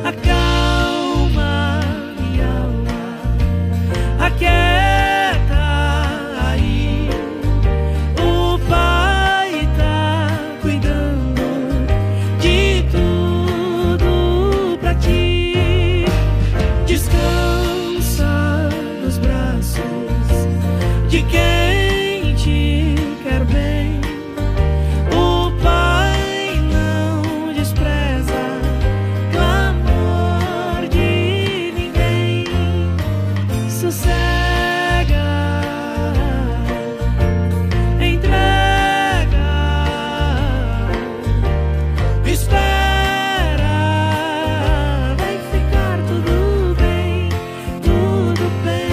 acalma minha alma, aquieta aí. O Pai tá cuidando de tudo pra ti. Descansa nos braços de quem te quer bem. O Pai não despreza clamor de ninguém. Sossega, entrega, espera, vai ficar tudo bem, tudo bem.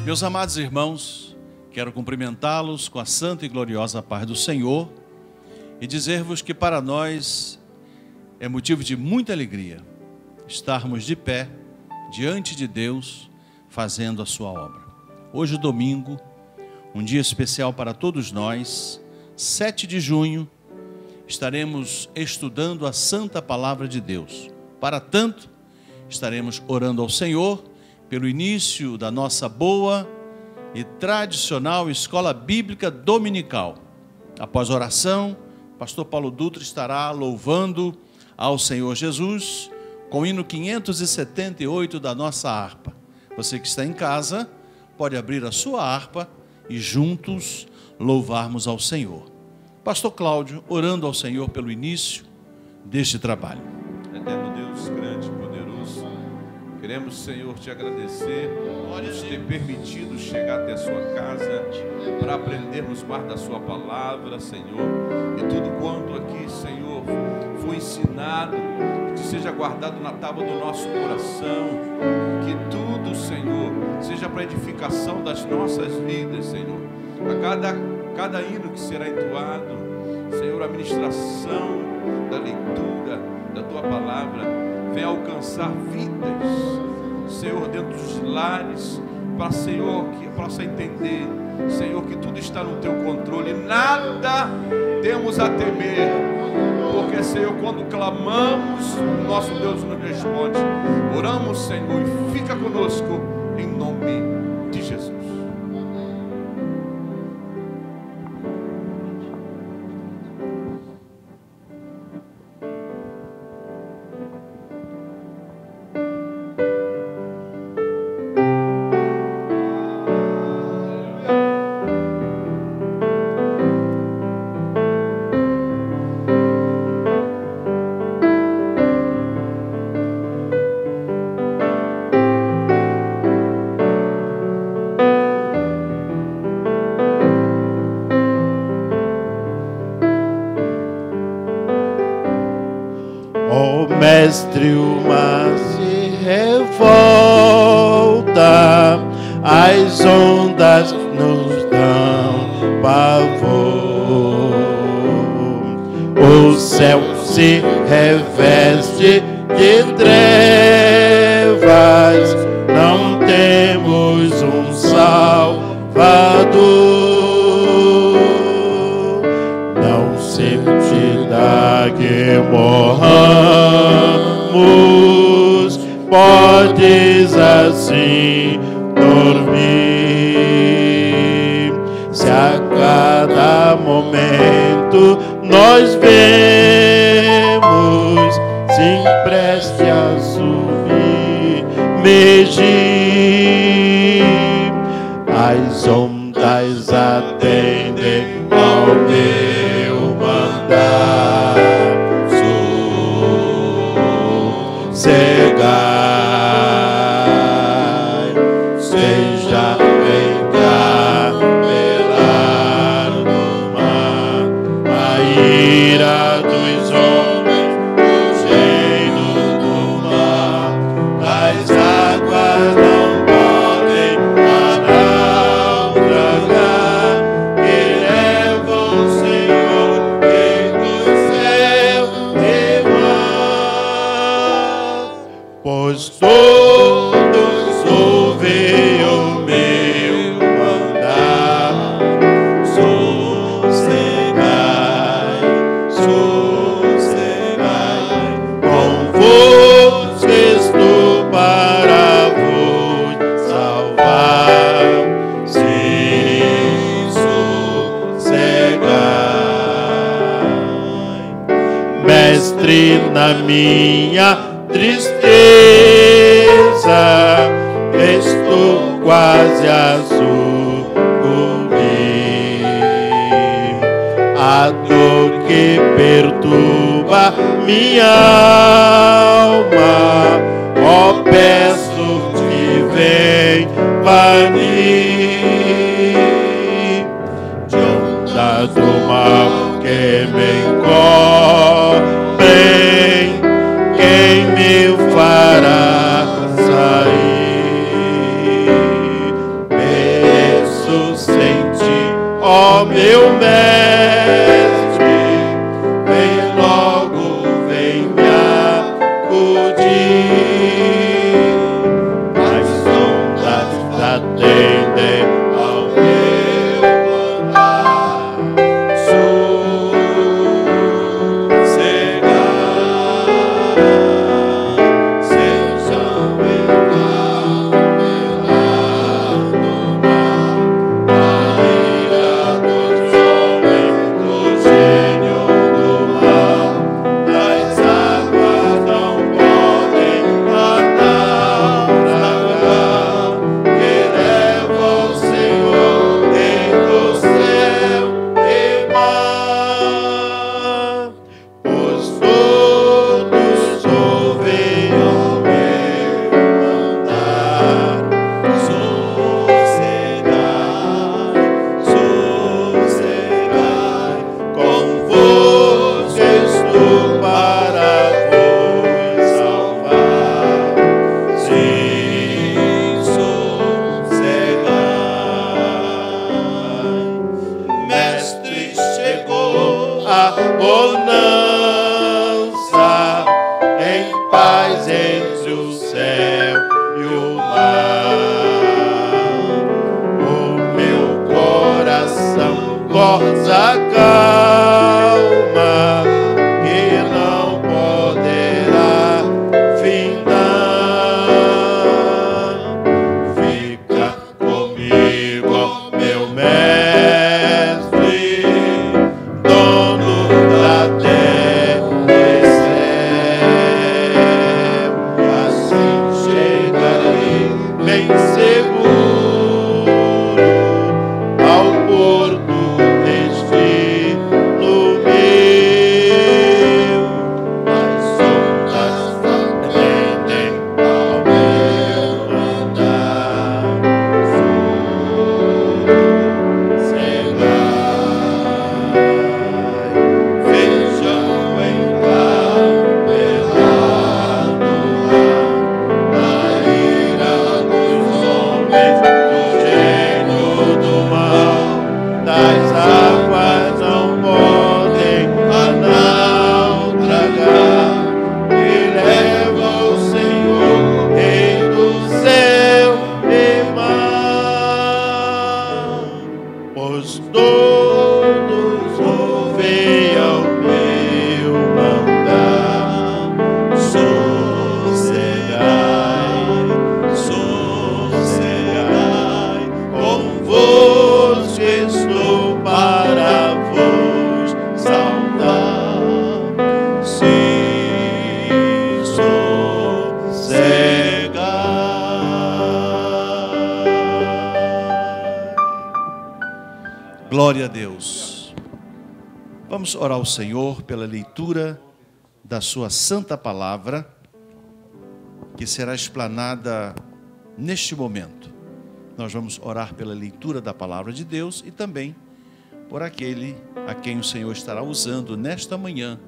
Meus amados irmãos, quero cumprimentá-los com a santa e gloriosa paz do Senhor e dizer-vos que para nós é motivo de muita alegria estarmos de pé diante de Deus fazendo a sua obra. Hoje, domingo, um dia especial para todos nós, 7 de junho, estaremos estudando a santa palavra de Deus. Para tanto, estaremos orando ao Senhor pelo início da nossa boa e tradicional escola bíblica dominical. Após a oração, o pastor Paulo Dutra estará louvando ao Senhor Jesus com o hino 578 da nossa harpa. Você que está em casa, pode abrir a sua harpa e juntos louvarmos ao Senhor. Pastor Cláudio, orando ao Senhor pelo início deste trabalho. Eterno Deus, grande e poderoso, queremos, Senhor, te agradecer por ter permitido chegar até a sua casa para aprendermos mais da sua palavra, Senhor, e tudo quanto aqui, Senhor, foi ensinado, que seja guardado na tábua do nosso coração, que tudo, Senhor, seja para edificação das nossas vidas, Senhor. A cada hino que será entoado, Senhor, a ministração da leitura da tua palavra venha alcançar vidas, Senhor, dentro dos lares, para, Senhor, que possa entender, Senhor, que tudo está no teu controle, nada temos a temer, porque, Senhor, quando clamamos, nosso Deus nos responde. Oramos, Senhor, e fica conosco em nome de Jesus. Mestre, o mar se revolta, as ondas nos dão pavor, o céu se reveste de trevas, não temos um Salvador, não se te dá que morramos, podes assim dormir, se a cada momento nós vemos, se empreste a submergir, as ondas atendem ao meu mandar, sossegai, seja encapelar no mar, a ira dos homens, os reinos do mar, as águas não podem naufragar, que levam, Senhor, que do céu remar, pois todos ouvem o meu mandar, sossegai, sossegai, convosco minha tristeza, estou quase a sucumbir. A dor que perturba minha alma, ó, peço-te, vem banir de onda do mal que me encobrem, quem me fará sair? Peço sem ti, ó meu mestre, vem logo, vem me acudir. As ondas atendem ao meu andar, sossegar, sejam encarcelados no mar, a ira dos homens, do gênio do mal, das águas não podem naufragar, que leva o Senhor Rei do céu e mar. Pois todos ouvem ao meu mandar, sossegai, sossegai, convosco estou para vos salvar. Sim, sossegai. Mestre, chegou a bonança, em paz entre o céu e o mar. O meu coração goza calma, que não poderá findar. Fica comigo, ó meu mestre, dono da terra e céu. Assim chegarei bem seguro ao porto destino meu. As ondas atendem ao meu andar, sossegai, vejam encarcelado a ira dos homens, do gênio do mal, das águas não podem naufragar, que leva o Senhor Rei do céu e mar. Pois todos ouvem ao meu mandar, sossegai, sossegai, convosco estou para vos salvar. Sim, sossegai. Glória a Deus. Vamos orar ao Senhor pela leitura da sua santa palavra, que será explanada neste momento. Nós vamos orar pela leitura da palavra de Deus e também por aquele a quem o Senhor estará usando nesta manhã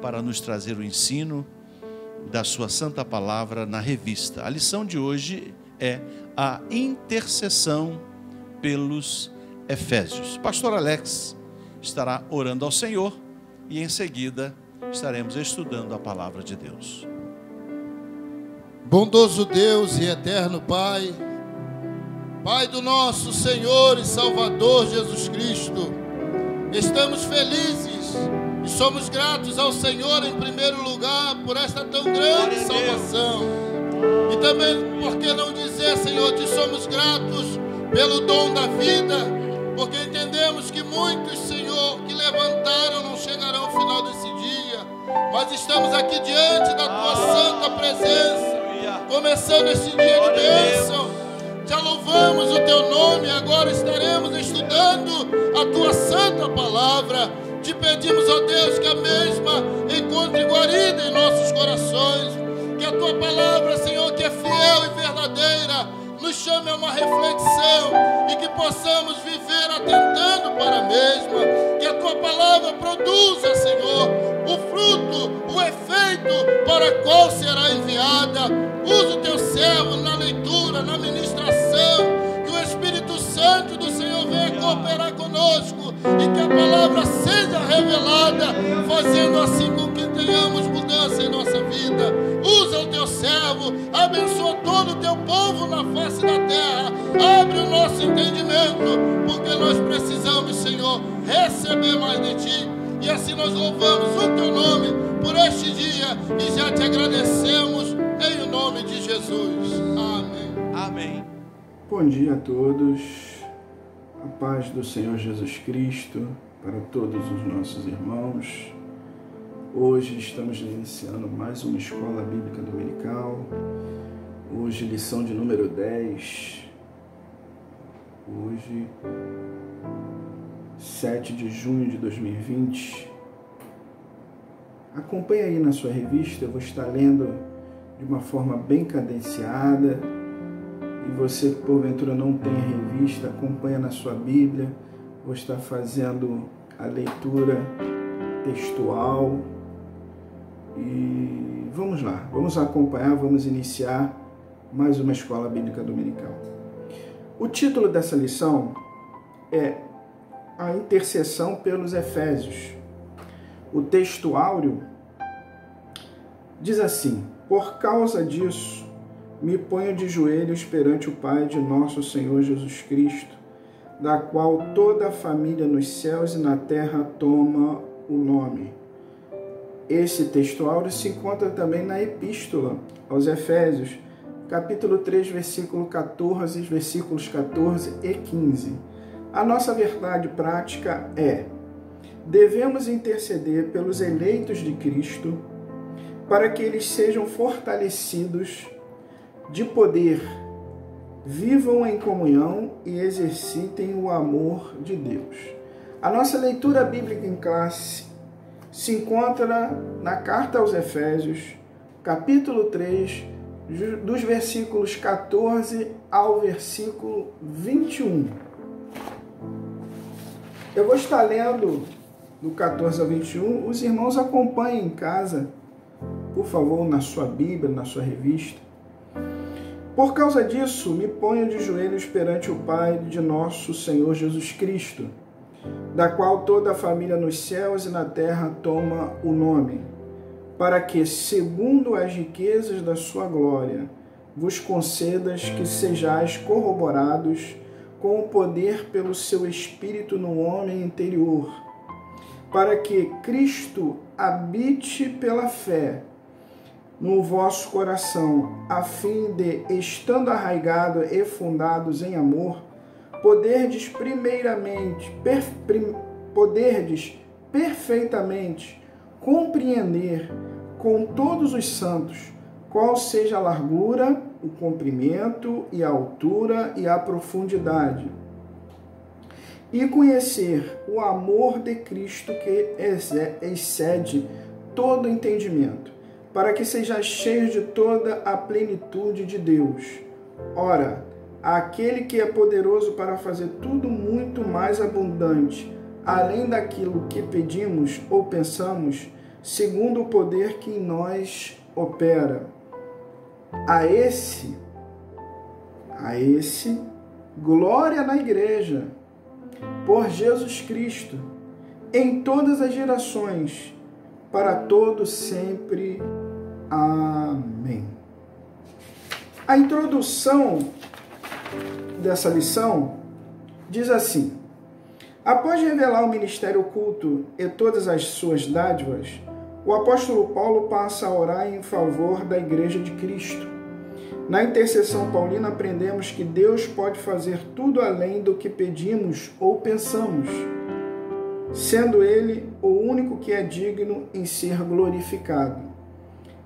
para nos trazer o ensino da sua santa palavra na revista. A lição de hoje é a intercessão pelos Efésios. Pastor Alex estará orando ao Senhor e em seguida estaremos estudando a palavra de Deus. Bondoso Deus e eterno Pai, Pai do nosso Senhor e Salvador Jesus Cristo, estamos felizes e somos gratos ao Senhor em primeiro lugar por esta tão grande salvação. E também, por que não dizer, Senhor, que somos gratos pelo dom da vida, porque entendemos que muitos, Senhor, que levantaram não chegarão ao final desse dia. mas estamos aqui diante da tua santa presença, começando este dia de bênção. Já louvamos o teu nome, agora estaremos estudando a tua santa palavra. Te pedimos, ó Deus, que a mesma encontre guarida em nossos corações, que a tua palavra, Senhor, que é fiel e verdadeira, nos chame a uma reflexão e que possamos viver atentando para a mesma, que a tua palavra produza, Senhor, o fruto, o efeito para o qual será enviada. Usa o teu servo na leitura, na ministração, que o Espírito Santo do Senhor venha cooperar conosco e que a palavra seja revelada, fazendo assim com que tenhamos mudança em nossa vida. Usa o teu servo, abençoa todo o teu povo na face da terra, abre o nosso entendimento, porque nós precisamos, Senhor, receber mais de ti. E assim nós louvamos o teu nome por este dia e já te agradecemos em nome de Jesus. Amém. Amém. Bom dia a todos, a paz do Senhor Jesus Cristo para todos os nossos irmãos. Hoje estamos iniciando mais uma escola bíblica dominical. Hoje lição de número 10. Hoje, 7 de junho de 2020. Acompanhe aí na sua revista, eu vou estar lendo de uma forma bem cadenciada. E você que porventura não tem a revista, acompanha na sua Bíblia. Vou estar fazendo a leitura textual. E vamos lá, vamos acompanhar, vamos iniciar mais uma escola bíblica dominical. O título dessa lição é A Intercessão pelos Efésios. O texto áureo diz assim: por causa disso, me ponho de joelhos perante o Pai de nosso Senhor Jesus Cristo, da qual toda a família nos céus e na terra toma o nome. Esse texto áureo se encontra também na Epístola aos Efésios, capítulo 3, versículo 14, versículos 14 e 15. A nossa verdade prática é: devemos interceder pelos eleitos de Cristo para que eles sejam fortalecidos de poder, vivam em comunhão e exercitem o amor de Deus. A nossa leitura bíblica em classe se encontra na Carta aos Efésios, capítulo 3, dos versículos 14 ao versículo 21. Eu vou estar lendo do 14 ao 21. Os irmãos acompanhem em casa, por favor, na sua Bíblia, na sua revista. Por causa disso, me ponho de joelhos perante o Pai de nosso Senhor Jesus Cristo, da qual toda a família nos céus e na terra toma o nome, para que, segundo as riquezas da sua glória, vos concedas que sejais corroborados com o poder pelo seu Espírito no homem interior, para que Cristo habite pela fé no vosso coração, a fim de, estando arraigado e fundados em amor, poderdes perfeitamente compreender com todos os santos qual seja a largura, o comprimento e a altura e a profundidade, e conhecer o amor de Cristo que excede todo entendimento, para que sejais cheios de toda a plenitude de Deus. Ora, aquele que é poderoso para fazer tudo muito mais abundante, além daquilo que pedimos ou pensamos, segundo o poder que em nós opera. A esse, glória na igreja, por Jesus Cristo, em todas as gerações, para todos sempre. Amém. A introdução dessa lição diz assim: após revelar o ministério oculto e todas as suas dádivas, o apóstolo Paulo passa a orar em favor da Igreja de Cristo. Na intercessão paulina aprendemos que Deus pode fazer tudo além do que pedimos ou pensamos. sendo Ele o único que é digno em ser glorificado.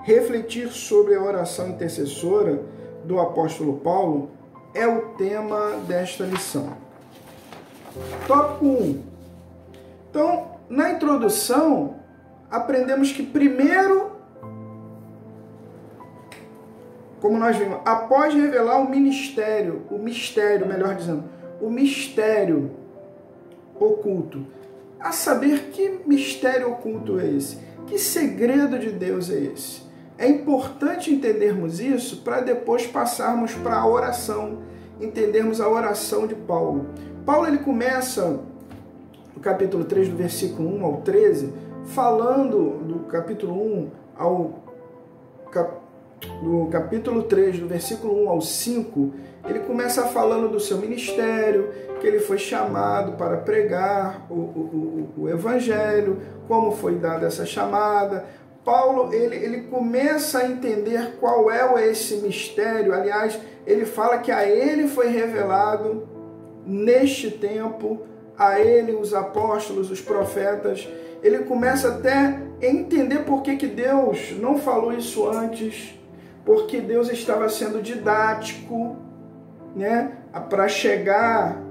Refletir sobre a oração intercessora do apóstolo Paulo é o tema desta lição. Tópico 1. Então, na introdução, aprendemos que primeiro, como nós vimos, após revelar o mistério oculto, a saber que mistério oculto é esse? Que segredo de Deus é esse? É importante entendermos isso para depois passarmos para a oração, entendermos a oração de Paulo. Paulo ele começa no capítulo 3, do versículo 1 ao 13, falando do capítulo 1 do capítulo 3, do versículo 1 ao 5, ele começa falando do seu ministério, que ele foi chamado para pregar o evangelho, como foi dada essa chamada. Paulo, ele começa a entender qual é esse mistério. Aliás, ele fala que a ele foi revelado neste tempo, a ele os apóstolos, os profetas. Ele começa até a entender por que Deus não falou isso antes, porque Deus estava sendo didático, né, para chegar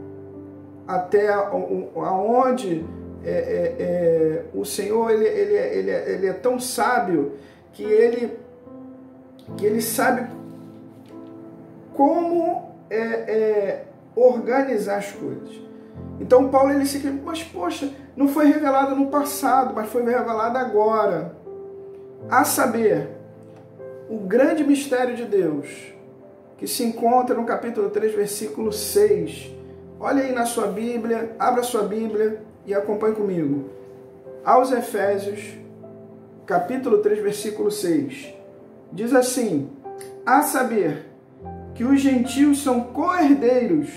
até aonde o Senhor ele é tão sábio que ele sabe como organizar as coisas. Então Paulo ele se quer, mas poxa, não foi revelado no passado, mas foi revelado agora. A saber, o grande mistério de Deus, que se encontra no capítulo 3, versículo 6. Olha aí na sua Bíblia, abra sua Bíblia e acompanhe comigo. Aos Efésios, capítulo 3, versículo 6. Diz assim: a saber, que os gentios são co-herdeiros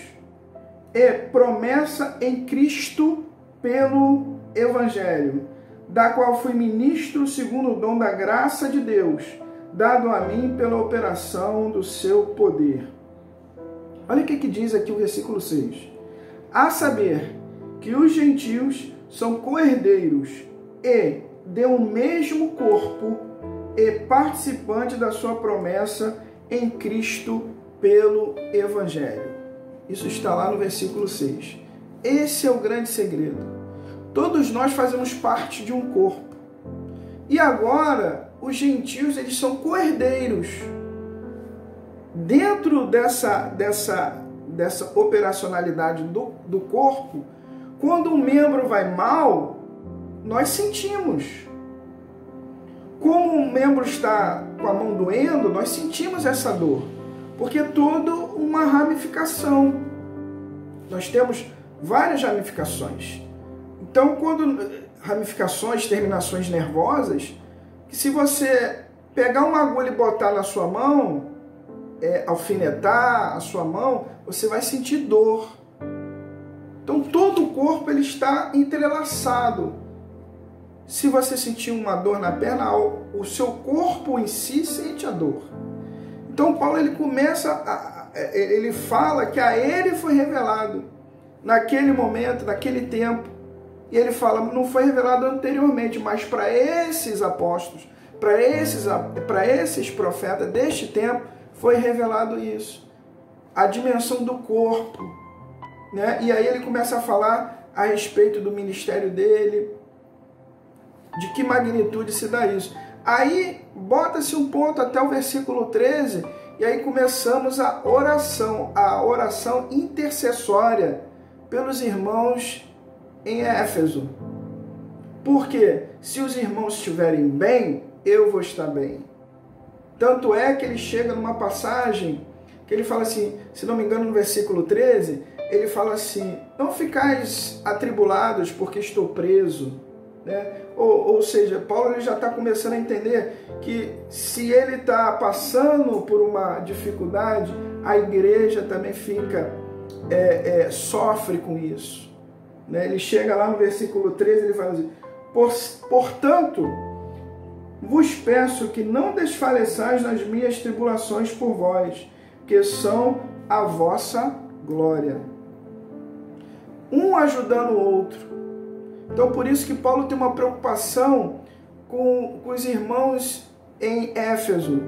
e promessa em Cristo pelo Evangelho, da qual fui ministro segundo o dom da graça de Deus, dado a mim pela operação do seu poder. Olha o que diz aqui o versículo 6. A saber, que os gentios são co-herdeiros e de um mesmo corpo e participantes da sua promessa em Cristo pelo Evangelho. Isso está lá no versículo 6. Esse é o grande segredo. Todos nós fazemos parte de um corpo. E agora, os gentios, eles são co-herdeiros. Dentro dessa operacionalidade do corpo, quando um membro vai mal, nós sentimos. Como um membro está com a mão doendo, nós sentimos essa dor. Porque é toda uma ramificação. Nós temos várias ramificações. Então, ramificações, terminações nervosas, que se você pegar uma agulha e botar na sua mão, alfinetar a sua mão, você vai sentir dor. Então, todo o corpo ele está entrelaçado. Se você sentir uma dor na perna, o seu corpo em si sente a dor. Então Paulo ele ele fala que a ele foi revelado naquele momento, naquele tempo. E ele fala, não foi revelado anteriormente, mas para esses apóstolos, para esses profetas deste tempo, foi revelado isso. A dimensão do corpo, né? E aí ele começa a falar a respeito do ministério dele, de que magnitude se dá isso. Aí, bota-se um ponto até o versículo 13, e aí começamos a oração intercessória pelos irmãos em Éfeso. Porque se os irmãos estiverem bem, eu vou estar bem. Tanto é que ele chega numa passagem que ele fala assim, se não me engano no versículo 13, ele fala assim, não ficais atribulados porque estou preso. Né? Ou seja, Paulo ele já está começando a entender que se ele está passando por uma dificuldade, a igreja também fica, sofre com isso. Né? Ele chega lá no versículo 13, ele fala assim, portanto, vos peço que não desfaleçais nas minhas tribulações por vós, que são a vossa glória. Um ajudando o outro. Então, por isso que Paulo tem uma preocupação com os irmãos em Éfeso.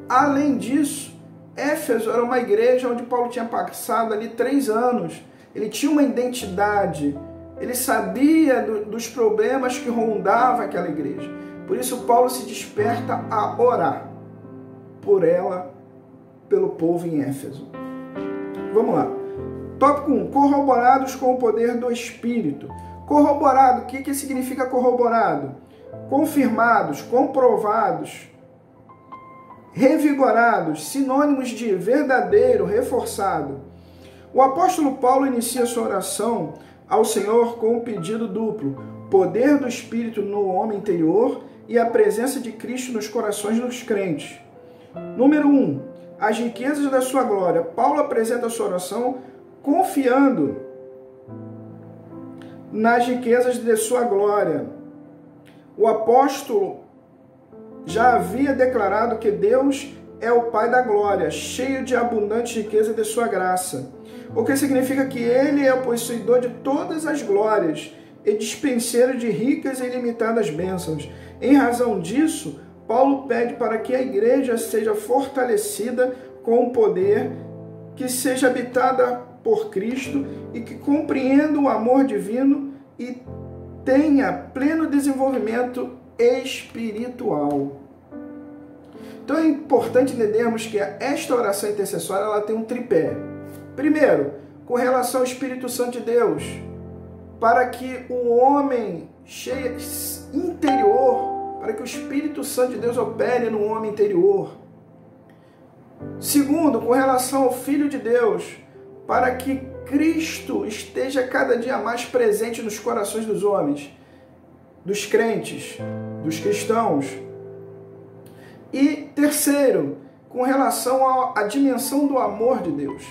Além disso, Éfeso era uma igreja onde Paulo tinha passado ali 3 anos. Ele tinha uma identidade, ele sabia dos problemas que rondavam aquela igreja. Por isso, Paulo se desperta a orar por ela, pelo povo em Éfeso. Vamos lá. Tópico 1. Corroborados com o poder do Espírito. Corroborado, o que significa corroborado? Confirmados, comprovados, revigorados, sinônimos de verdadeiro, reforçado. O apóstolo Paulo inicia sua oração ao Senhor com um pedido duplo: poder do Espírito no homem interior e a presença de Cristo nos corações dos crentes. Número 1. As riquezas da sua glória. Paulo apresenta a sua oração confiando nas riquezas de sua glória. O apóstolo já havia declarado que Deus é o Pai da glória, cheio de abundante riqueza de sua graça. O que significa que Ele é o possuidor de todas as glórias e dispenseiro de ricas e ilimitadas bênçãos. Em razão disso, Paulo pede para que a igreja seja fortalecida com o poder, que seja habitada por Cristo e que compreenda o amor divino e tenha pleno desenvolvimento espiritual. Então é importante entendermos que esta oração intercessória ela tem um tripé. Primeiro, com relação ao Espírito Santo de Deus, para que o homem interior, para que o Espírito Santo de Deus opere no homem interior. Segundo, com relação ao Filho de Deus, para que Cristo esteja cada dia mais presente nos corações dos homens, dos crentes, dos cristãos. E terceiro, com relação à dimensão do amor de Deus.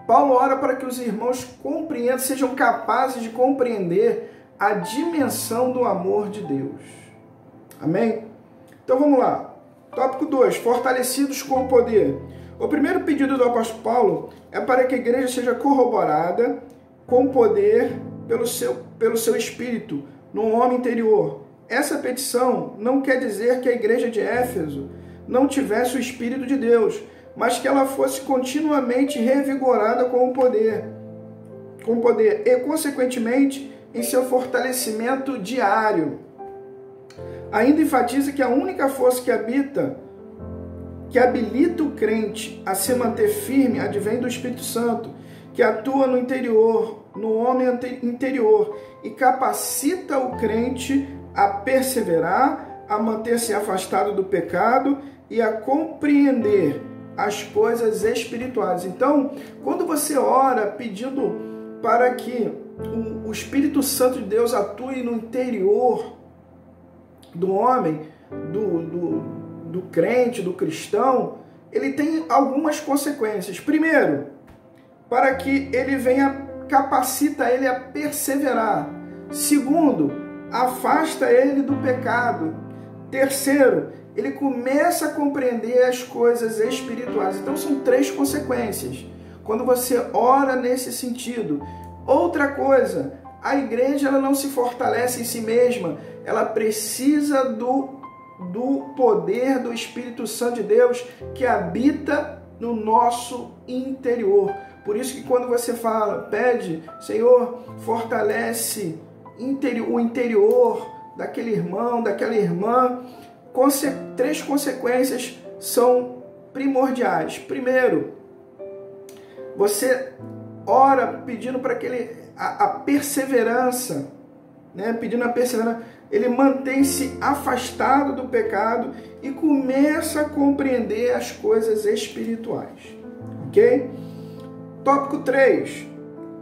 Paulo ora para que os irmãos compreendam, sejam capazes de compreender a dimensão do amor de Deus. Amém? Então vamos lá. Tópico 2. Fortalecidos com o poder. O primeiro pedido do apóstolo Paulo é para que a igreja seja corroborada com o poder pelo seu espírito no homem interior. Essa petição não quer dizer que a igreja de Éfeso não tivesse o Espírito de Deus, mas que ela fosse continuamente revigorada com o poder e, consequentemente, em seu fortalecimento diário. Ainda enfatiza que a única força que habilita o crente a se manter firme advém do Espírito Santo, que atua no interior, no homem interior, e capacita o crente a perseverar, a manter-se afastado do pecado e a compreender as coisas espirituais. Então, quando você ora pedindo para que o Espírito Santo de Deus atue no interior do homem, do crente, do cristão, ele tem algumas consequências. Primeiro, para que ele capacita ele a perseverar. Segundo, afasta ele do pecado. Terceiro, ele começa a compreender as coisas espirituais. Então são 3 consequências quando você ora nesse sentido. Outra coisa, a igreja ela não se fortalece em si mesma, ela precisa do poder do Espírito Santo de Deus que habita no nosso interior. Por isso que quando você pede, Senhor, fortalece o interior daquele irmão, daquela irmã, 3 consequências são primordiais. Primeiro, você ora pedindo para que a perseverança, né? Pedindo a perseverança, ele mantém-se afastado do pecado e começa a compreender as coisas espirituais. Ok? Tópico 3.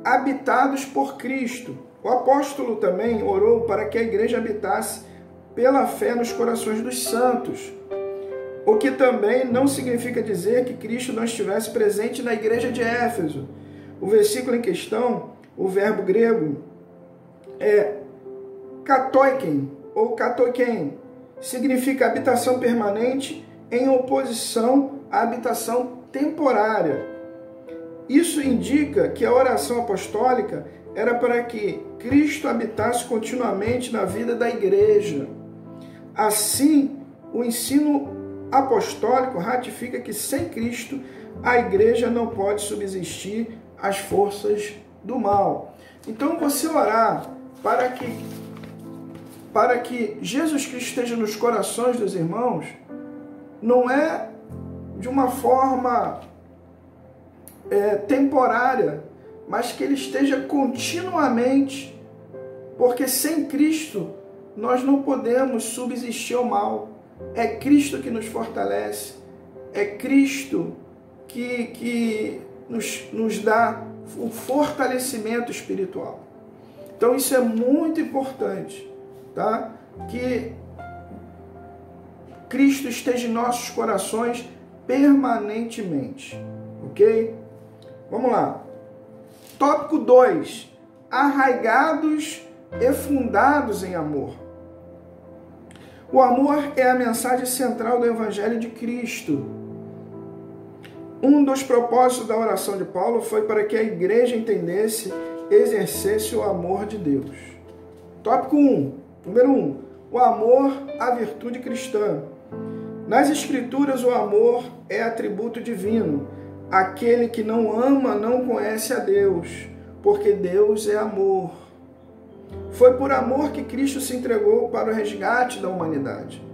Habitados por Cristo. O apóstolo também orou para que a igreja habitasse pela fé nos corações dos santos, o que também não significa dizer que Cristo não estivesse presente na igreja de Éfeso. O versículo em questão, o verbo grego é katoiken ou katoiken, significa habitação permanente em oposição à habitação temporária. Isso indica que a oração apostólica era para que Cristo habitasse continuamente na vida da igreja. Assim, o ensino apostólico ratifica que sem Cristo a igreja não pode subsistir às forças do mal. Então, você orar para que Jesus Cristo esteja nos corações dos irmãos, não é de uma forma temporária, mas que ele esteja continuamente, porque sem Cristo nós não podemos subsistir ao mal. É Cristo que nos fortalece, é Cristo que nos dá o fortalecimento espiritual. Então isso é muito importante, tá? Que Cristo esteja em nossos corações permanentemente, ok? Vamos lá. Tópico 2. Arraigados e fundados em amor. O amor é a mensagem central do Evangelho de Cristo. Um dos propósitos da oração de Paulo foi para que a igreja entendesse e exercesse o amor de Deus. Tópico 1. Número 1. O amor, a virtude cristã. Nas Escrituras, o amor é atributo divino. Aquele que não ama não conhece a Deus, porque Deus é amor. Foi por amor que Cristo se entregou para o resgate da humanidade.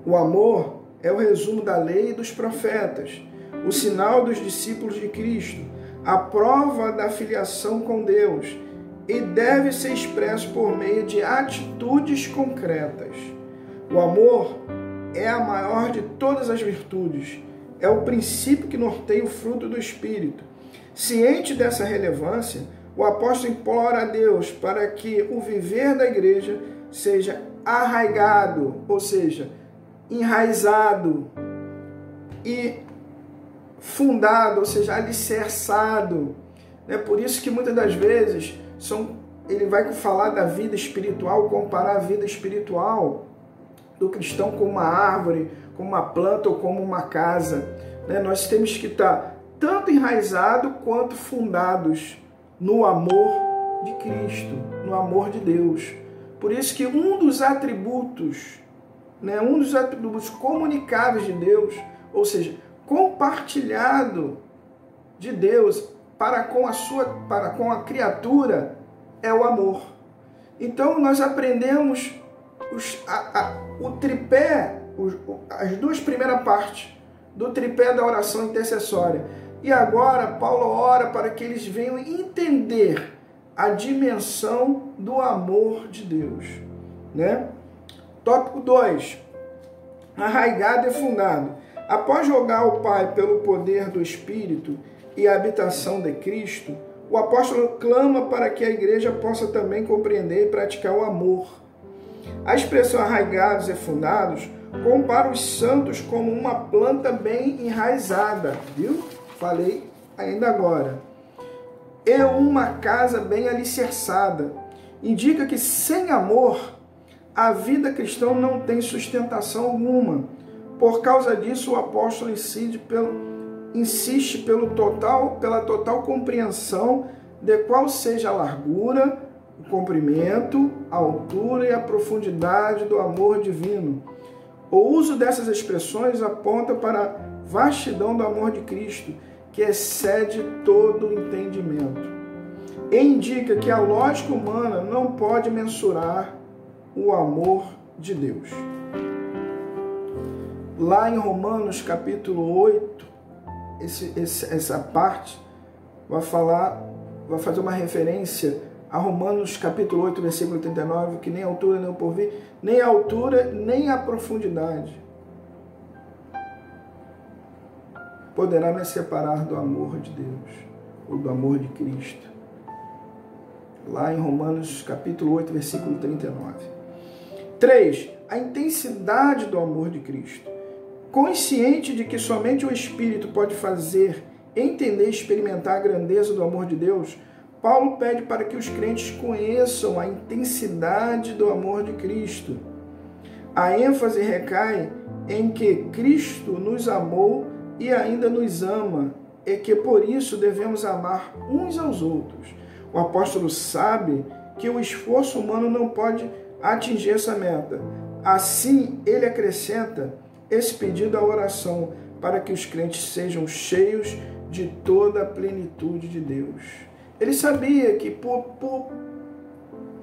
O amor é o resumo da lei e dos profetas, o sinal dos discípulos de Cristo, a prova da filiação com Deus, e deve ser expresso por meio de atitudes concretas. O amor é a maior de todas as virtudes, é o princípio que norteia o fruto do Espírito. Ciente dessa relevância, o apóstolo implora a Deus para que o viver da igreja seja arraigado, ou seja, enraizado e fundado, ou seja, alicerçado. É por isso que muitas das vezes ele vai falar da vida espiritual, comparar a vida espiritual do cristão com uma árvore, como uma planta ou como uma casa. Nós temos que estar tanto enraizados quanto fundados no amor de Cristo, no amor de Deus. Por isso que um dos atributos comunicáveis de Deus, ou seja, compartilhado de Deus para com a criatura, é o amor. Então nós aprendemos o tripé, as duas primeiras partes do tripé da oração intercessória. E agora Paulo ora para que eles venham entender a dimensão do amor de Deus, né? Tópico 2. Arraigado e fundado. Após rogar ao Pai pelo poder do Espírito e a habitação de Cristo, o apóstolo clama para que a igreja possa também compreender e praticar o amor. A expressão arraigados e fundados compara os santos como uma planta bem enraizada, viu? Falei ainda agora. É uma casa bem alicerçada. Indica que sem amor, a vida cristã não tem sustentação alguma. Por causa disso, o apóstolo insiste pela total compreensão de qual seja a largura, o comprimento, a altura e a profundidade do amor divino. O uso dessas expressões aponta para a vastidão do amor de Cristo, que excede todo o entendimento. E indica que a lógica humana não pode mensurar o amor de Deus. Lá em Romanos capítulo 8, essa parte vai fazer uma referência a Romanos capítulo 8, versículo 39, que nem a altura nem o porvir, nem a altura nem a profundidade poderá me separar do amor de Deus, ou do amor de Cristo. Lá em Romanos capítulo 8, versículo 39. 3. A intensidade do amor de Cristo. Consciente de que somente o Espírito pode fazer entender e experimentar a grandeza do amor de Deus, Paulo pede para que os crentes conheçam a intensidade do amor de Cristo. A ênfase recai em que Cristo nos amou e ainda nos ama, e que por isso devemos amar uns aos outros. O apóstolo sabe que o esforço humano não pode atingir essa meta. Assim, ele acrescenta esse pedido à oração para que os crentes sejam cheios de toda a plenitude de Deus. Ele sabia que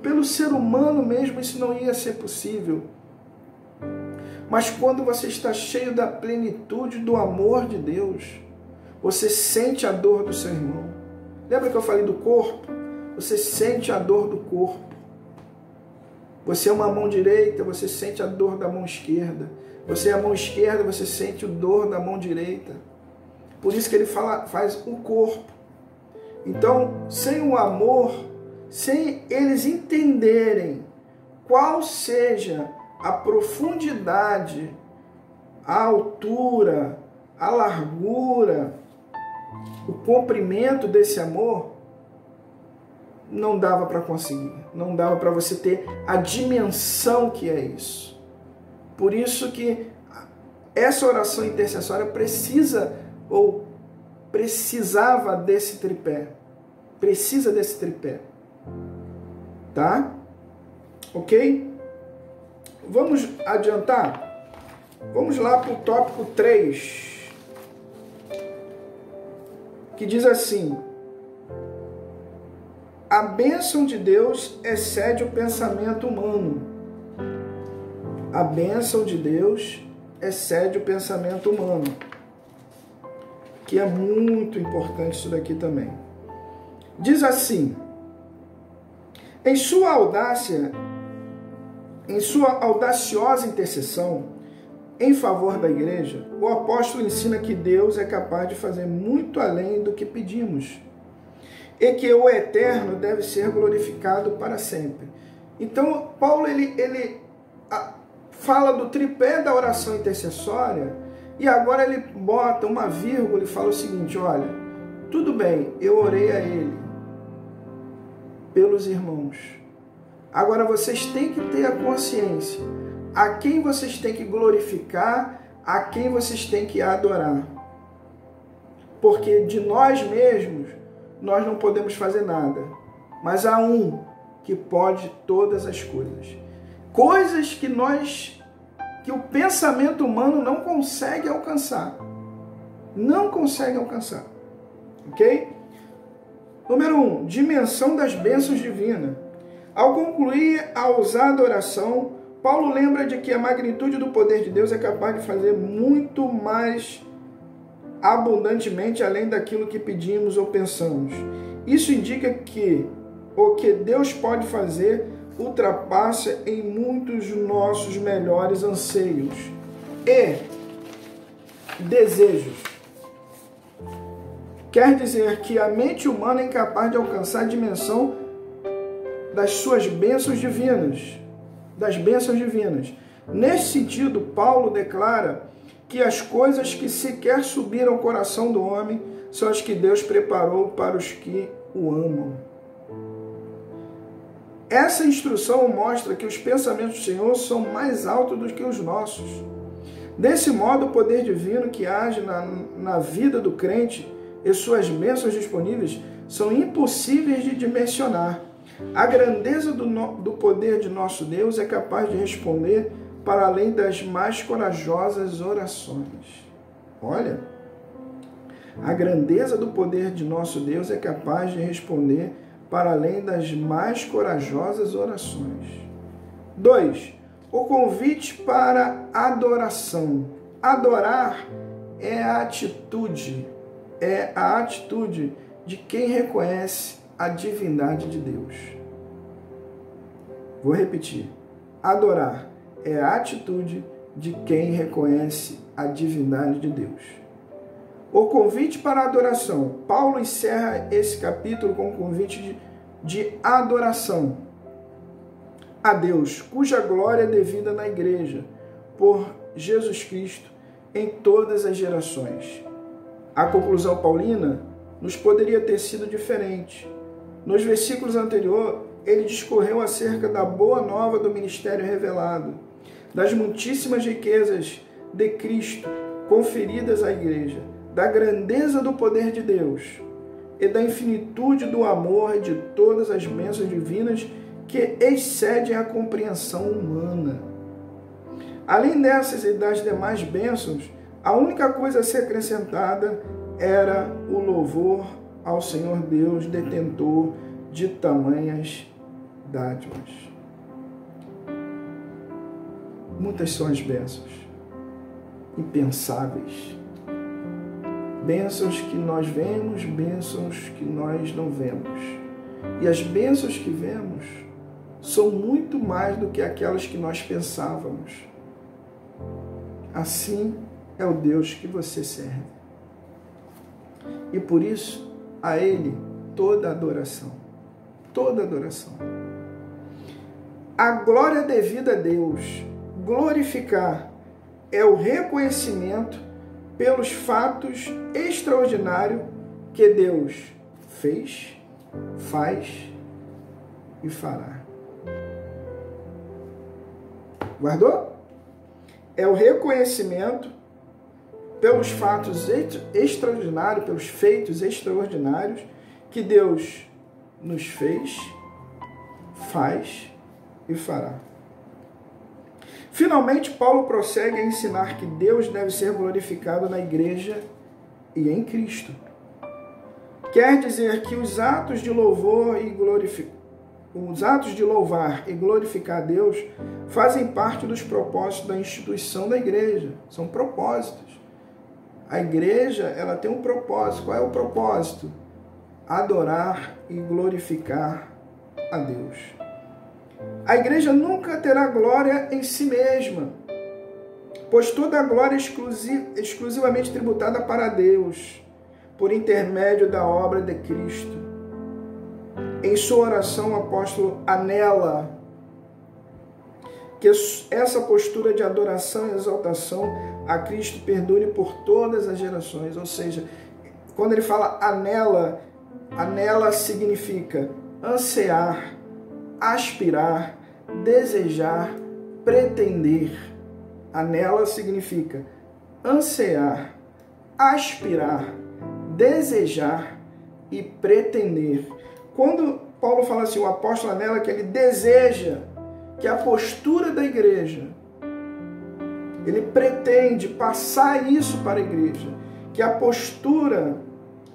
pelo ser humano mesmo isso não ia ser possível. Mas quando você está cheio da plenitude do amor de Deus, você sente a dor do seu irmão. Lembra que eu falei do corpo? Você sente a dor do corpo. Você é uma mão direita, você sente a dor da mão esquerda. Você é a mão esquerda, você sente a dor da mão direita. Por isso que ele faz o corpo. Então, sem o amor, sem eles entenderem qual seja a profundidade, a altura, a largura, o comprimento desse amor, não dava para conseguir. Não dava para você ter a dimensão que é isso. Por isso que essa oração intercessória precisava desse tripé. Precisa desse tripé. Tá? Ok? Vamos adiantar? Vamos lá para o tópico 3. Que diz assim: a bênção de Deus excede o pensamento humano. A bênção de Deus excede o pensamento humano. Que é muito importante isso daqui também. Diz assim: em sua audaciosa intercessão em favor da igreja, o apóstolo ensina que Deus é capaz de fazer muito além do que pedimos e que o eterno deve ser glorificado para sempre. Então, Paulo ele fala do tripé da oração intercessória e agora ele bota uma vírgula e fala o seguinte: olha, tudo bem, eu orei a ele pelos irmãos. Agora vocês têm que ter a consciência a quem vocês têm que glorificar, a quem vocês têm que adorar. Porque de nós mesmos nós não podemos fazer nada, mas há um que pode todas as coisas. Coisas que o pensamento humano não consegue alcançar. Não consegue alcançar. Ok? Número 1, dimensão das bênçãos divinas. Ao concluir a ousada oração, Paulo lembra de que a magnitude do poder de Deus é capaz de fazer muito mais abundantemente além daquilo que pedimos ou pensamos. Isso indica que o que Deus pode fazer ultrapassa em muitos nossos melhores anseios e desejos. Quer dizer que a mente humana é incapaz de alcançar a dimensão das suas bênçãos divinas. Das bênçãos divinas. Nesse sentido, Paulo declara que as coisas que sequer subiram ao coração do homem são as que Deus preparou para os que o amam. Essa instrução mostra que os pensamentos do Senhor são mais altos do que os nossos. Desse modo, o poder divino que age na vida do crente e suas bênçãos disponíveis são impossíveis de dimensionar. A grandeza do poder de nosso Deus é capaz de responder para além das mais corajosas orações. Olha, a grandeza do poder de nosso Deus é capaz de responder para além das mais corajosas orações. 2. O convite para adoração. Adorar é a atitude de quem reconhece a divindade de Deus. Vou repetir. Adorar é a atitude de quem reconhece a divindade de Deus. O convite para a adoração. Paulo encerra esse capítulo com o convite de adoração a Deus, cuja glória é devida na igreja, por Jesus Cristo, em todas as gerações. A conclusão paulina nos poderia ter sido diferente. Nos versículos anteriores, ele discorreu acerca da boa nova do ministério revelado, das muitíssimas riquezas de Cristo conferidas à igreja, da grandeza do poder de Deus e da infinitude do amor e de todas as bênçãos divinas que excedem a compreensão humana. Além dessas e das demais bênçãos, a única coisa a ser acrescentada era o louvor ao Senhor Deus, detentor de tamanhas dádivas. Muitas são as bênçãos impensáveis. Bênçãos que nós vemos, bênçãos que nós não vemos. E as bênçãos que vemos são muito mais do que aquelas que nós pensávamos. Assim é o Deus que você serve. E por isso, a Ele toda adoração. Toda adoração. A glória devida a Deus, glorificar, é o reconhecimento pelos fatos extraordinários que Deus fez, faz e fará. Guardou? É o reconhecimento pelos fatos extraordinários, pelos feitos extraordinários que Deus nos fez, faz e fará. Finalmente, Paulo prossegue a ensinar que Deus deve ser glorificado na igreja e em Cristo. Quer dizer que os atos de louvar e glorificar a Deus fazem parte dos propósitos da instituição da igreja. São propósitos. A igreja, ela tem um propósito. Qual é o propósito? Adorar e glorificar a Deus. A igreja nunca terá glória em si mesma, pois toda a glória é exclusivamente tributada para Deus, por intermédio da obra de Cristo. Em sua oração, o apóstolo anela que essa postura de adoração e exaltação a Cristo perdure por todas as gerações. Ou seja, quando ele fala anela, anela significa ansiar, aspirar, desejar, pretender. Anela significa ansiar, aspirar, desejar e pretender. Quando Paulo fala assim, o apóstolo anela que ele deseja que a postura da igreja, ele pretende passar isso para a igreja, que a postura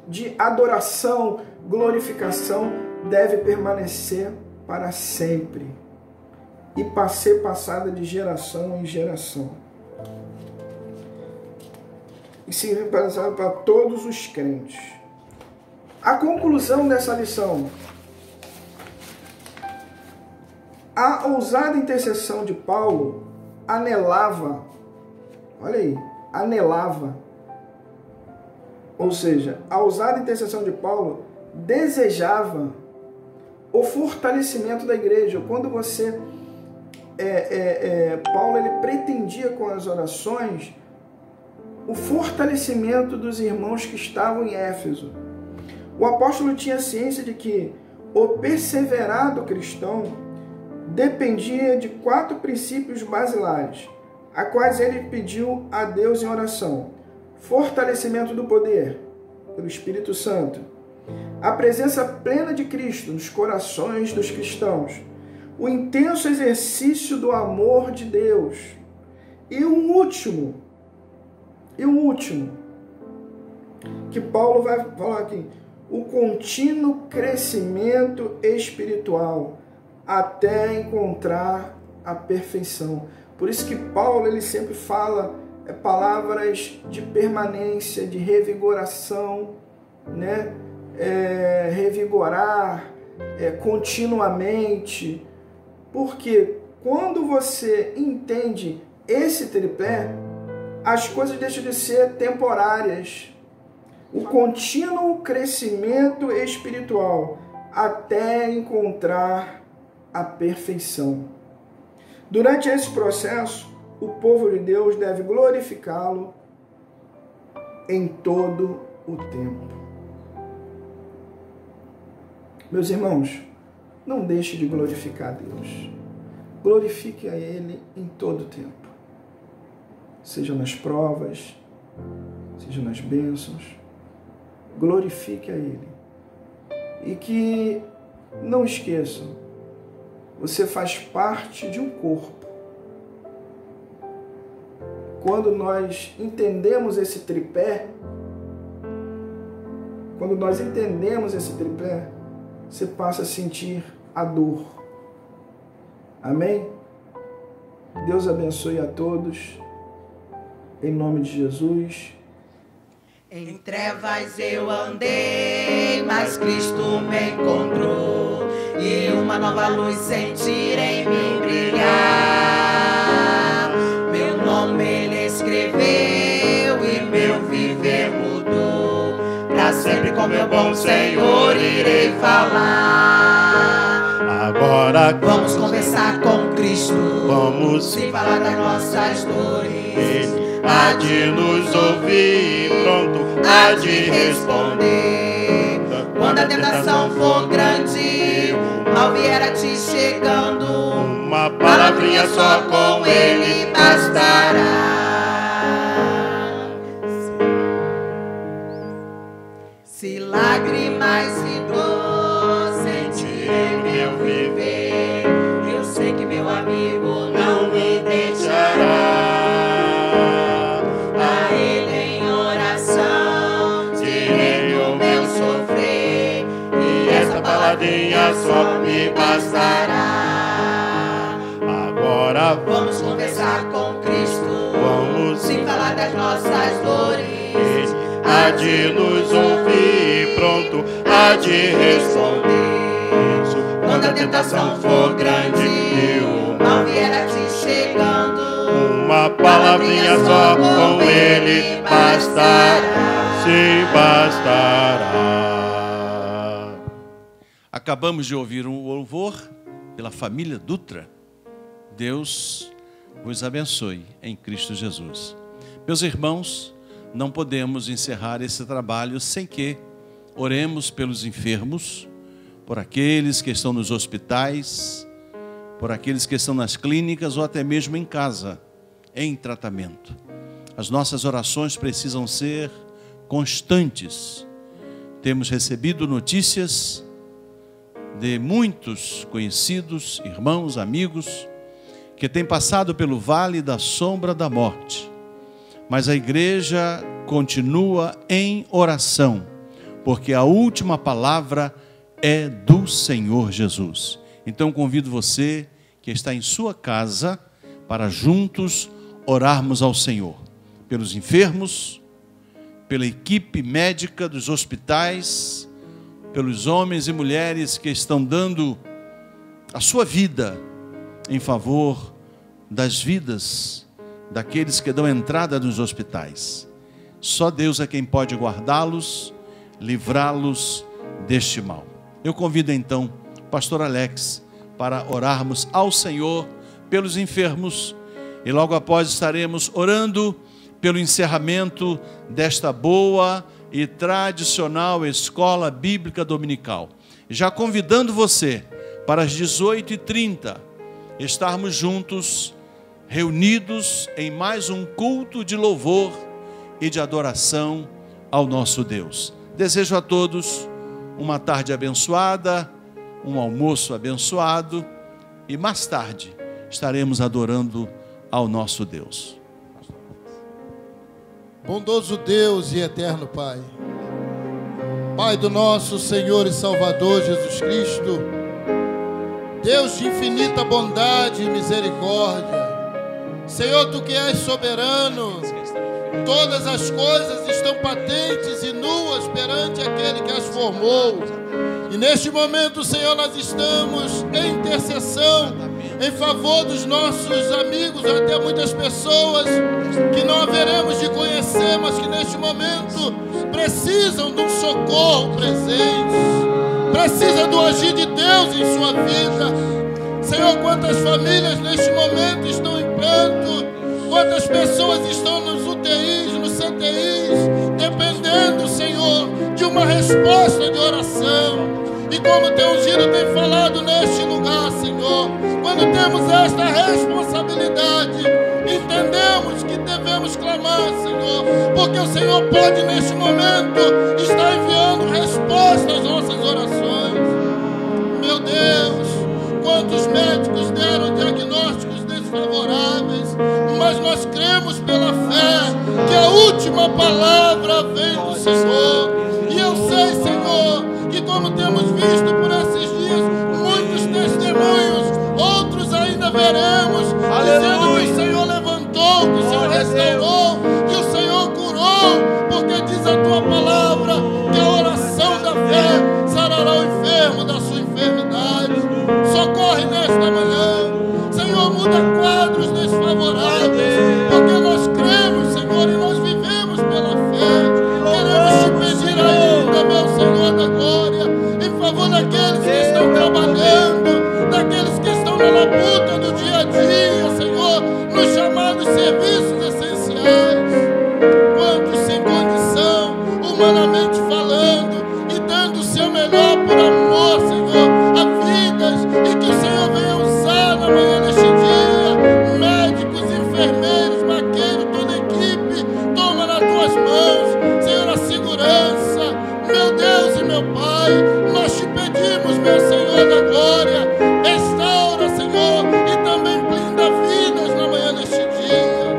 de adoração, glorificação deve permanecer para sempre e ser passada de geração em geração. E ser passada para todos os crentes. A conclusão dessa lição: a ousada intercessão de Paulo anelava, olha aí, anelava, ou seja, a ousada intercessão de Paulo desejava o fortalecimento da igreja. Quando você, Paulo, ele pretendia com as orações o fortalecimento dos irmãos que estavam em Éfeso. O apóstolo tinha ciência de que o perseverado cristão dependia de 4 princípios basilares, a quais ele pediu a Deus em oração: fortalecimento do poder pelo Espírito Santo, a presença plena de Cristo nos corações dos cristãos, o intenso exercício do amor de Deus e um último, que Paulo vai falar aqui, o contínuo crescimento espiritual até encontrar a perfeição. Por isso que Paulo, ele sempre fala palavras de permanência, de revigoração, né? Revigorar continuamente. Porque quando você entende esse tripé, as coisas deixam de ser temporárias. O contínuo crescimento espiritual até encontrar a perfeição. Durante esse processo, o povo de Deus deve glorificá-lo em todo o tempo. Meus irmãos, não deixe de glorificar a Deus. Glorifique a Ele em todo o tempo. Seja nas provas, seja nas bênçãos. Glorifique a Ele. E que, não esqueçam, você faz parte de um corpo. Quando nós entendemos esse tripé, você passa a sentir a dor. Amém? Deus abençoe a todos. Em nome de Jesus. Em trevas eu andei, mas Cristo me encontrou, e uma nova luz sentir em mim brilhar. Meu nome Ele escreveu e meu viver mudou. Pra sempre com meu bom Senhor irei falar. Agora Vamos conversar com Cristo, vamos e falar das nossas dores. há de nos ouvir, pronto, há de responder. Quando a tentação for grande, mal vier a ti chegando, Uma palavrinha só com Ele bastará. Se lágrimas e dor sentir em meu viver, eu sei que meu amigo não me deixará. A Ele em oração direi o meu sofrer, e essa palavrinha só me bastará. Agora Vamos conversar com Cristo, vamos sem falar das nossas dores. há de nos ouvir, pronto, há de responder. Quando a tentação for grande e o mal vier a ti chegando, Uma palavrinha só com Ele bastará, sim, bastará. Acabamos de ouvir um louvor pela família Dutra. Deus vos abençoe em Cristo Jesus. Meus irmãos, não podemos encerrar esse trabalho sem que oremos pelos enfermos, por aqueles que estão nos hospitais, por aqueles que estão nas clínicas ou até mesmo em casa, em tratamento. As nossas orações precisam ser constantes. Temos recebido notícias de muitos conhecidos, irmãos, amigos, que têm passado pelo vale da sombra da morte. Mas a igreja continua em oração, porque a última palavra é do Senhor Jesus. Então convido você que está em sua casa para juntos orarmos ao Senhor, pelos enfermos, pela equipe médica dos hospitais, pelos homens e mulheres que estão dando a sua vida em favor das vidas daqueles que dão entrada nos hospitais. Só Deus é quem pode guardá-los, livrá-los deste mal. Eu convido então o pastor Alex para orarmos ao Senhor pelos enfermos e logo após estaremos orando pelo encerramento desta boa e tradicional escola bíblica dominical. Já convidando você para as 18h30 estarmos juntos, reunidos em mais um culto de louvor e de adoração ao nosso Deus. Desejo a todos uma tarde abençoada, um almoço abençoado e mais tarde estaremos adorando ao nosso Deus. Bondoso Deus e eterno Pai, Pai do nosso Senhor e Salvador Jesus Cristo, Deus de infinita bondade e misericórdia, Senhor, Tu que és soberano, todas as coisas estão patentes e nuas perante aquele que as formou. E neste momento, Senhor, nós estamos em intercessão em favor dos nossos amigos, até muitas pessoas que não haveremos de conhecer, mas que neste momento precisam de um socorro presente, precisam do agir de Deus em sua vida. Senhor, quantas famílias neste momento estão em pranto, quantas pessoas estão nos UTIs, nos CTIs, dependendo, Senhor, de uma resposta de oração. E como Teu ungido tem falado neste lugar, Senhor, quando temos esta responsabilidade, entendemos que devemos clamar, Senhor, porque o Senhor pode neste momento estar enviando resposta às nossas orações. vem do Senhor. E eu sei, Senhor, que como temos visto por esses dias muitos testemunhos, outros ainda veremos, dizendo que o Senhor levantou, que o Senhor restaurou, que o Senhor curou, porque diz a tua palavra que a oração da fé sarará o enfermo da sua enfermidade. Socorre nesta manhã, Senhor, muda quadros desfavoráveis, porque nós cremos, Senhor, e nós vivemos pela fé. Queremos te pedir ainda, meu Senhor da glória, em favor daqueles que estão trabalhando, daqueles que estão na labuta do dia a dia, Senhor, nos chamados serviços essenciais. Quantos sem condição, humanamente falando, e dando o seu melhor por amor, Senhor, a vidas, e que o Senhor venha usar na manhã deste dia, médicos, enfermeiros, maqueiros, toda a equipe, toma nas tuas mãos, Senhor, a segurança, meu Deus e meu Pai, nós te pedimos, meu Senhor da glória, restaura, Senhor, e também blinda vidas na manhã deste dia.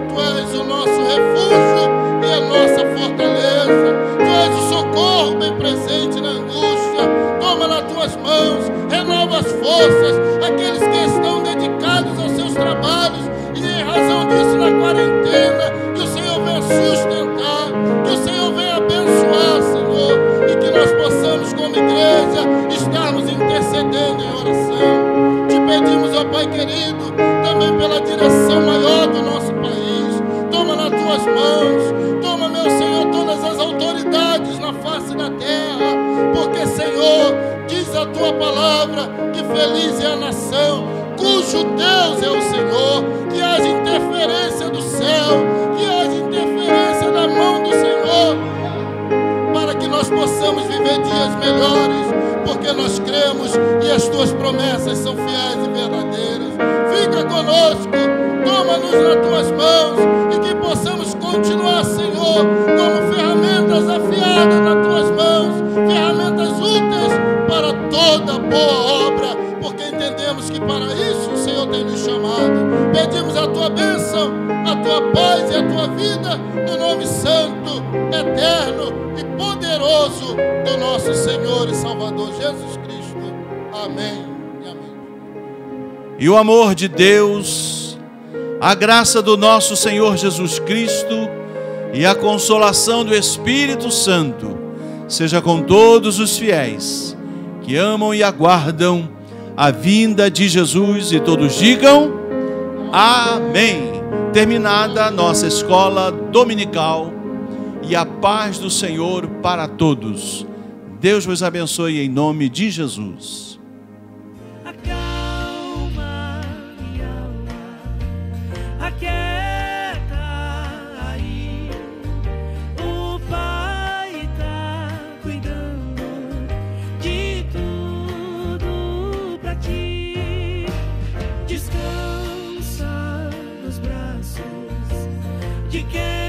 Tu és o nosso refúgio e a nossa fortaleza, tu és o socorro bem presente na angústia. Toma nas tuas mãos, renova as forças, aqueles que estão dedicados aos seus trabalhos e em razão disso na quarentena, que o Senhor venha sustentar, que o Senhor venha abençoar, Senhor, e que nós possamos como igreja estarmos intercedendo em oração. Te pedimos, ó Pai querido, também pela direção maior do nosso país. Toma nas tuas mãos, toma, meu Senhor, todas as autoridades na face da terra, porque, Senhor, diz a tua palavra que feliz é a nação cujo Deus é o Senhor. Que haja interferência do céu, que haja interferência da mão do Senhor, para que nós possamos viver dias melhores, porque nós cremos e as tuas promessas são fiéis e verdadeiras. Fica conosco, toma-nos nas tuas mãos e que possamos continuar, Senhor, como ferramentas afiadas nas tuas mãos, ferramentas úteis para toda boa obra, porque entendemos que para isso o Senhor tem nos chamado. Pedimos a tua bênção, a tua paz e a tua vida, no nome santo, eterno e poderoso do nosso Senhor e Salvador Jesus Cristo. Amém e amém. E o amor de Deus, a graça do nosso Senhor Jesus Cristo e a consolação do Espírito Santo seja com todos os fiéis que amam e aguardam a vinda de Jesus, e todos digam amém. Terminada a nossa escola dominical, e a paz do Senhor para todos. Deus vos abençoe em nome de Jesus. Acalma minha alma, aquieta aí. O Pai tá cuidando de tudo pra ti. Descansa nos braços de quem